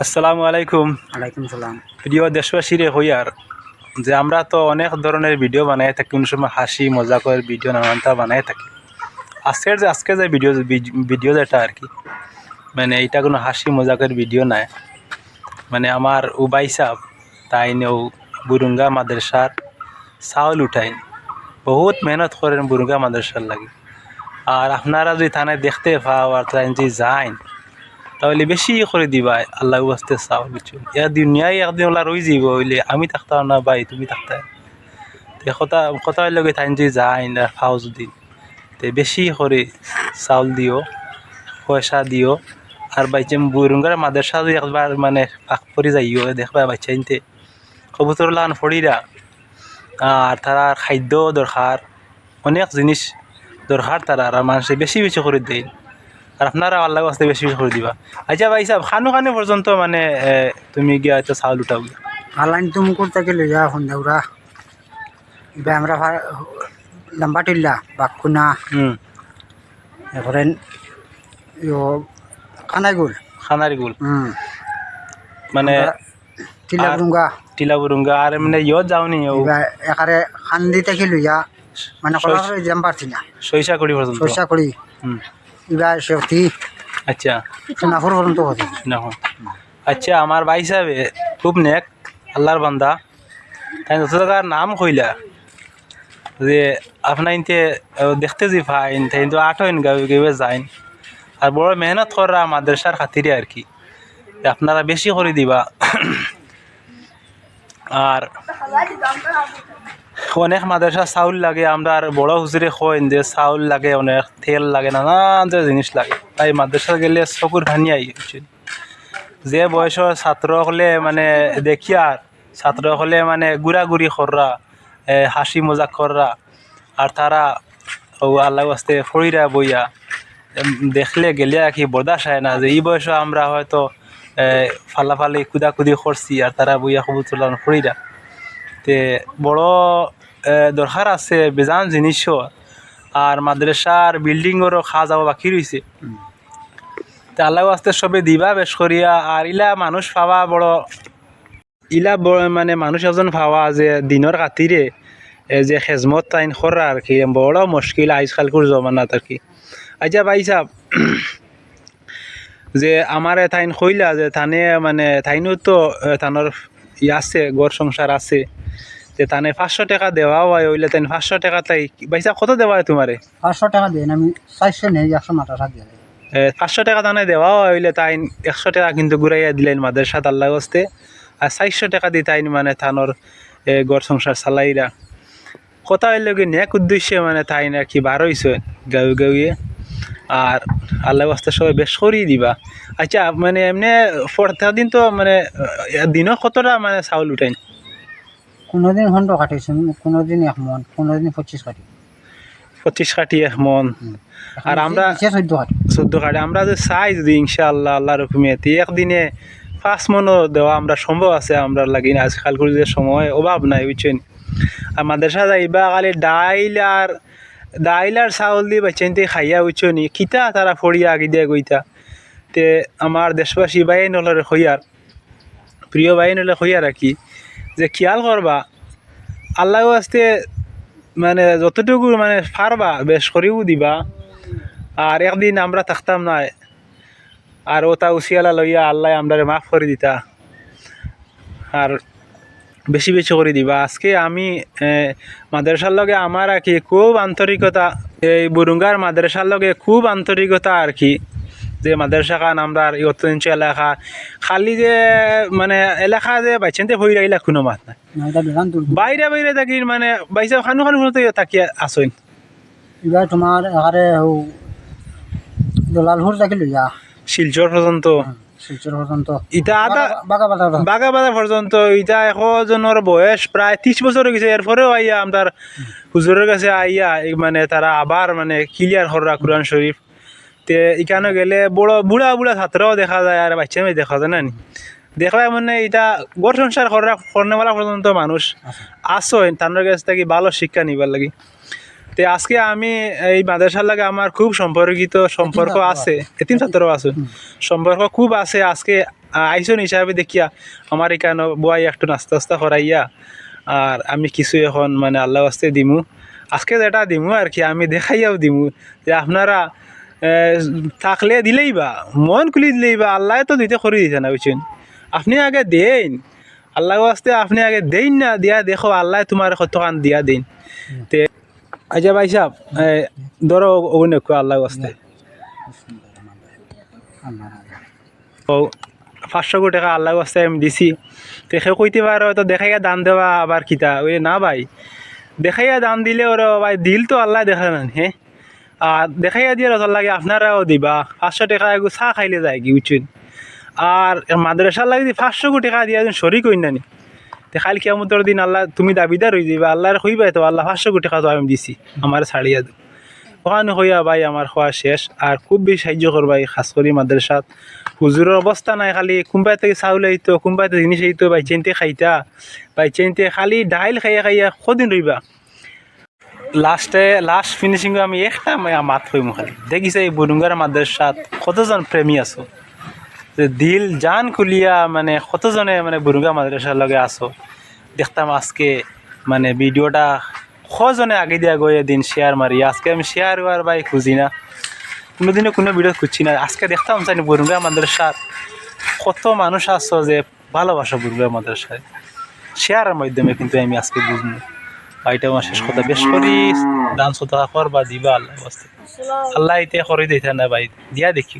আসসালামু আলাইকুম। ওয়ালাইকুম সালাম। প্রিয় দেশবাসীরে হইয়ার যে আমরা তো অনেক ধরনের ভিডিও বানাই থাকি, কোনো সময় হাসি মজাকের ভিডিও নানানটা বানাই থাকি। আজকে যে ভিডিও যেটা আর কি, মানে এইটা কোনো হাসি মজাকের ভিডিও নাই। মানে আমার উবাই সাহ তাই নেও বুরুঙ্গা মাদ্রাসার চাউল উঠাইন, বহুত মেহনত করেন বুরুঙ্গা মাদ্রাসার লাগে। আর আপনারা যদি থানায় দেখতে পাও আর তাই যদি যাইন তাহলে বেশি করে দিবা আল্লাহ বাস্তে চাও কিছু ইয়া দুনিয়ায় একদিন ওলা রই যাব হইলে আমি থাকতাম না ভাই তুমি থাকতে কথা কথা লগে থাইন যদি যাই না খাও যদি তে বেশি করে চাউল দিও, পয়সা দিও। আর বাইচে বুরুঙ্গার মাদ্রাসা যদি একবার মানে পাক পরি যাইও দেখবা বাচ্চাইনতে কবুতর লাগান ফড়িরা। আর তারা খাদ্য দরকার, অনেক জিনিস দরকার তারা, আর মানুষে বেশি বেশি করে দেয়। আর আপনারা আল্লাহ আসতে বেশি বেশি করে দিবা। আচ্ছা ভাই সাহেব, খানো পর্যন্ত মানে তুমি গিয়া তো চাউল উঠাও গিয়া হালাইন তুমি করতে লইয়া ফোন দেউরা এবার আমরা লম্বা টিল্লা বাকুনা এরপরে খানাইগুল খানার গুল মানে টিলা বুরুঙ্গা টিলা বুরুঙ্গা আর মানে ইয়ত যাওনি এবার একারে খান্দি থেকে লইয়া মানে কলা করে যাম পারছি না সরিষা করি পর্যন্ত। সরষা করি এবার সেফটি আচ্ছা সোনাপুর পর্যন্ত হতে দেখুন। আচ্ছা আমার ভাই সাহেব খুব নেক আল্লাহর বান্দা, তাই যত জায়গার নাম কইলা যে আপনার ইনতে দেখতে যে ফাইন তাই কিন্তু আঠইন গাঁয়ে যাইন আর বড় মেহনত করা মাদ্রাসার খাতিরে আর কি, আপনারা বেশি করে দিবা। আর অনেক মাদ্রাসা চাউল লাগে, আমরা আর বড় হুজুরে কইন যে চাউল লাগে, অনেক তেল লাগে, নানান যে জিনিস লাগে। তাই মাদ্রাসা গেলে চকুর ঘানি আই যে বয়সের ছাত্র হলে মানে দেখি আর ছাত্র হলে মানে ঘুরাঘুরি কররা, হাসি মজাক কররা, আর তারা ও আল্লাহ আস্তে ফড়িরা বইয়া দেখলে গেলে আর কি বরদাস্ত হয় না যে এই বয়সে আমরা হয়তো ফালাফালি কুদাকুদি করছি আর তারা বইয়া কবুতর ফড়িরা। তে বড় দরকার আছে বেজান জিনিসও, আর মাদ্রাসার বিল্ডিংয়েরও খাওয়া যাওয়া বাকি রয়েছে। তা আল্লাহ আস্তে সবে দিবা বেশ করিয়া। আর ইলা মানুষ পাওয়া বড় ইলা মানে মানুষ এজন পাওয়া যে দিনের খাতিরে যে খেজমত তাইন করা আর কি বড় মুশকিল আজকালকার জমানাত আর কি। আচ্ছা ভাই সাহেব, যে আমার তাইন কইলা যে থানে মানে থাইনও তো থানোর আছে ঘর সংসার আছে, যে তানে 500 টাকা দেওয়া হয় হইলে তাই 500 টাকা তাই ভাই সাহেব কত দেওয়া হয় তোমারে? 500 টাকা দেন আমি 400 নেই 100 মাদ্রাসা দিয়ে 500 টাকা তানে দেওয়া হইলে তাই 100 টাকা কিন্তু ঘুরাইয়া দিলেন মাদ্রাসাত আল্লাহ হস্তে, আর 400 টাকা দিয়ে তাই মানে থানোর ঘর সংসার চালাইরা। কথা হইলে কি নেক উদ্দেশ্যে মানে তাই না কি বার হইছে গাঁয়ে গাঁয়ে, আর আল্লাহ হস্তে সবাই বেশ করিয়ে দিবা। আচ্ছা মানে এমনি পড়তা দিন তো মানে দিনও কতটা মানে চাউল উঠাইন? কোনোদিন ঘন্টা কাটিছে, কোনোদিন 1 মন, কোনোদিন 25 কাটি 25 কাঠি 1 মন। আর আমরা 14 কাটি 14 কাঠি আমরা যে চাই যদি ইনশাআল্লাহ আল্লাহর হুকুমতে একদিনে 5 মনও দেওয়া আমরা সম্ভব আছে আমরা লাগি না। আজকালকার যে সময় অভাব নাই বুঝছেন। আর মাদ্রাসা যাইবা খালি ডাইল আর চাউল দিয়ে বাচ্চাইনতে খাইয়া বুঝছো নি খিতা তারা ফড়িয়া আগে দিয়ে গইতা। তে আমার দেশবাসী ভাই নলরে হইয়ার প্রিয় ভাই নলে হইয়ার আর কি যে খেয়াল করবা আল্লাহ আস্তে মানে যতটুকু মানে পারবা বেশ করেও দিবা। আর একদিন আমরা থাকতাম না আর ওটা উসিয়ালা লইয়া আল্লাহ আমরা মাফ করে দিতা আর বেশি বেশি করে দিবা। আজকে আমি মাদ্রাসার লগে আমার আর কি খুব আন্তরিকতা, এই বুরুঙ্গার মাদ্রাসার লগে খুব আন্তরিকতা আর কি। যে মাদ্রাসা খান আমরা অত্যন্ত এলাকা খালি যে মানে এলাকা যে বাইচেনতে ভই রাইলা কোনো মাত নাই, বাইরে বাইরে থাকি মানে বাইসা খানো তাকিয়ে আসইন। এবার তোমার এখানে দলালপুর থাকি লইয়া শিলচর পর্যন্ত শিলচর পর্যন্ত ইটা আদা বাগা বাগা পর্যন্ত ইটা একজনের বয়স প্রায় 30 বছর গেছে। এরপরেও আইয়া আমার হুজুরের কাছে আইয়া মানে তারা আবার মানে ক্লিয়ার করা কোরআন শরীফ। তে এখানে গেলে বড় বুড়া বুড়া ছাত্রও দেখা যায় আর বাচ্চা মেয়ে দেখা যায় না নি দেখলে মানে এটা ঘর সংসার করার পর্যন্ত মানুষ আসো তার কাছ থেকে ভালো শিক্ষা নিবার লাগে। তে আজকে আমি এই মাদ্রাসার লাগে আমার খুব সম্পর্ক আছে, এতিম ছাত্র আছে সম্পর্ক খুব আছে। আজকে আইসন হিসাবে দেখিয়া আমার এখানে বয় একটু নাস্তা টাস্তা করাইয়া আর আমি কিছু এখন মানে আল্লাহ আস্তে দিমু আজকে যেটা দিমু আর কি আমি দেখাইয়াও দিমু যে আপনারা থাকলে দিলেই বা মন খুলি দিলেই বা আল্লাহ তো দিতে করে দিতে না বুঝছেন আপনি আগে দেন আল্লাহ আস্তে আপনি আগে দেন না দিয়া দেখো আল্লাহ তোমার কতখান দিয়া দিন তে আচ্ছা ভাই সাহেব ধরো অভিনয় আল্লাহ আস্তে ও 500 কোটি টাকা আল্লাহ আস্তে আমি দিছি তো সে কইতে পারো তো দেখাইয়া দান দেওয়া আবার কিতা ওই না ভাই দেখাইয়া দান দিলে ওরা ভাই দিল তো আল্লাহ দেখা না হ্যাঁ আর দেখাইয়া দিয়ে রতন লাগে আপনারাও দিবা 500 টাকা এগু চা খাইলে যায় কি বুঝছেন আর মাদ্রাসার লাগে 500 কোটি টাকা দিয়া শরিক হই না নি তো খালি কিয়ামতের দিন আল্লাহ তুমি দাবিদার হয়ে যাবা আল্লাহর কইবা তো আল্লাহ 500 কোটি টাকা তো আমি দিছি আমার ছাড়িয়া দো ওখানে হইয়া ভাই আমার খাওয়া শেষ আর খুব বেশি সাহায্য করবাই খাস করি মাদ্রাসাত হুজুরের অবস্থা নাই খালি কোনবাই থেকে চাউল আইতো কোনবাই থেকে জিনিস আইতো বাই চেনতে খাইতা বাই চেনতে খালি ডাইল খাইয়া খাইয়া কদিন রইবা লাস্ট ফিনিশিং আমি একটা মাত হইমু খালি দেখিছে এই বুরুঙ্গার মাদ্রাসাত কতজন প্রেমী আছো যে দিল জান খুলিয়া মানে কতজনে মানে বুরুঙ্গা মাদ্রাসার লগে আসো দেখতাম আজকে মানে ভিডিওটা কজনে আগে দিয়া গিয়ে দিন শেয়ার মারি আজকে আমি শেয়ার হওয়ার ভাই খুঁজি না কোনোদিনও কোনো ভিডিও খুঁজছি না আজকে দেখতাম জানি বুরুঙ্গা মাদ্রাসার কত মানুষ আসছো যে ভালোবাসো বুরুঙ্গা মাদ্রাসায় শেয়ারের মাধ্যমে কিন্তু আমি আজকে বুঝবো ভাইটা আমার শেষ কথা বেশ করি দান সদকা করবা দিবা আল্লাহ আল্লাহ এতে করে দিতে না ভাই দিয়া দেখি